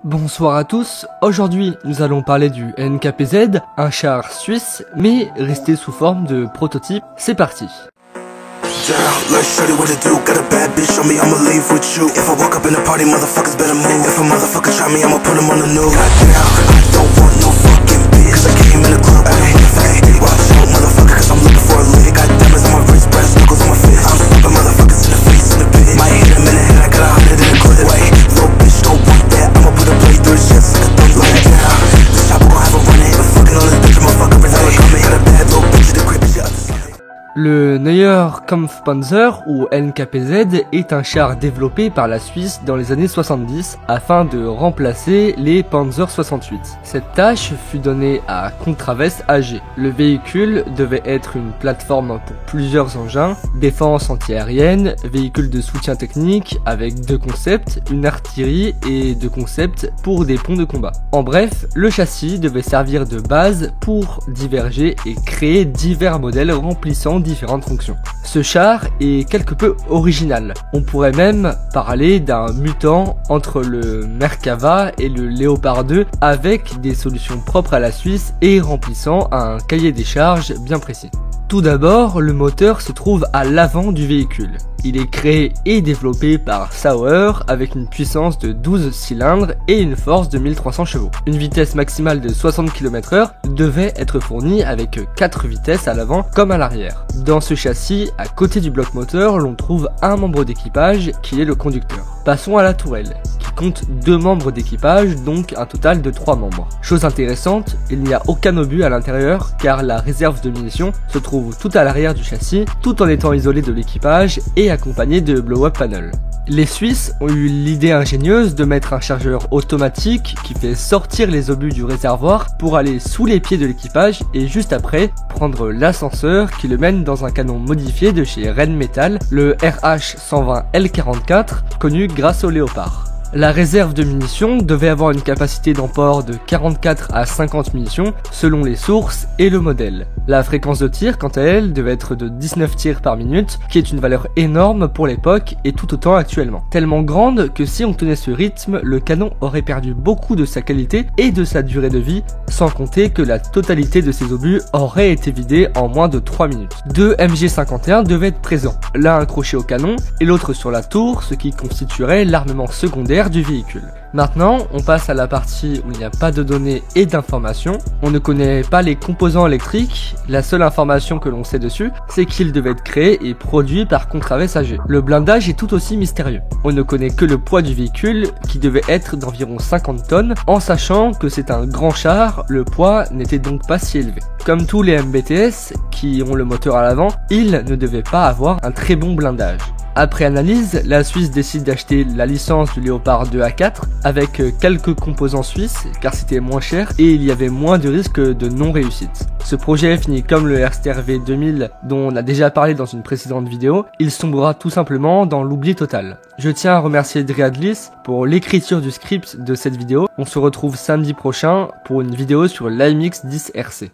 Bonsoir à tous, aujourd'hui nous allons parler du NKPZ, un char suisse, mais resté sous forme de prototype. C'est parti. Le Neuer Kampfpanzer ou NKPZ est un char développé par la Suisse dans les années 70 afin de remplacer les Panzer 68. Cette tâche fut donnée à Contravest AG. Le véhicule devait être une plateforme pour plusieurs engins, défense antiaérienne, véhicule de soutien technique avec deux concepts, une artillerie et deux concepts pour des ponts de combat. En bref, le châssis devait servir de base pour diverger et créer divers modèles remplissant différentes fonctions. Ce char est quelque peu original. On pourrait même parler d'un mutant entre le Merkava et le Léopard 2 avec des solutions propres à la Suisse et remplissant un cahier des charges bien précis. Tout d'abord, le moteur se trouve à l'avant du véhicule. Il est créé et développé par Sauer avec une puissance de 12 cylindres et une force de 1300 chevaux. Une vitesse maximale de 60 km/h devait être fournie avec 4 vitesses à l'avant comme à l'arrière. Dans ce châssis, à côté du bloc moteur, l'on trouve un membre d'équipage qui est le conducteur. Passons à la tourelle, qui compte 2 membres d'équipage, donc un total de 3 membres. Chose intéressante, il n'y a aucun obus à l'intérieur car la réserve de munitions se trouve tout à l'arrière du châssis, tout en étant isolé de l'équipage et accompagné de blow-up panel. Les Suisses ont eu l'idée ingénieuse de mettre un chargeur automatique qui fait sortir les obus du réservoir pour aller sous les pieds de l'équipage et juste après prendre l'ascenseur qui le mène dans un canon modifié de chez Rheinmetall, le RH120L44, connu grâce au Léopard. La réserve de munitions devait avoir une capacité d'emport de 44 à 50 munitions selon les sources et le modèle. La fréquence de tir, quant à elle, devait être de 19 tirs par minute, qui est une valeur énorme pour l'époque et tout autant actuellement. Tellement grande que si on tenait ce rythme, le canon aurait perdu beaucoup de sa qualité et de sa durée de vie, sans compter que la totalité de ses obus aurait été vidée en moins de 3 minutes. 2 MG51 devaient être présents, l'un accroché au canon et l'autre sur la tour, ce qui constituerait l'armement secondaire du véhicule. Maintenant, on passe à la partie où il n'y a pas de données et d'informations. On ne connaît pas les composants électriques. La seule information que l'on sait dessus, c'est qu'il devait être créé et produit par Contravest AG. Le blindage est tout aussi mystérieux. On ne connaît que le poids du véhicule, qui devait être d'environ 50 tonnes. En sachant que c'est un grand char, le poids n'était donc pas si élevé. Comme tous les MBTS, qui ont le moteur à l'avant, il ne devait pas avoir un très bon blindage. Après analyse, la Suisse décide d'acheter la licence du Léopard 2 A4 avec quelques composants suisses car c'était moins cher et il y avait moins de risques de non-réussite. Ce projet finit comme le RSTRV 2000 dont on a déjà parlé dans une précédente vidéo, il sombrera tout simplement dans l'oubli total. Je tiens à remercier Driadlis pour l'écriture du script de cette vidéo. On se retrouve samedi prochain pour une vidéo sur l'AMX 10 RC.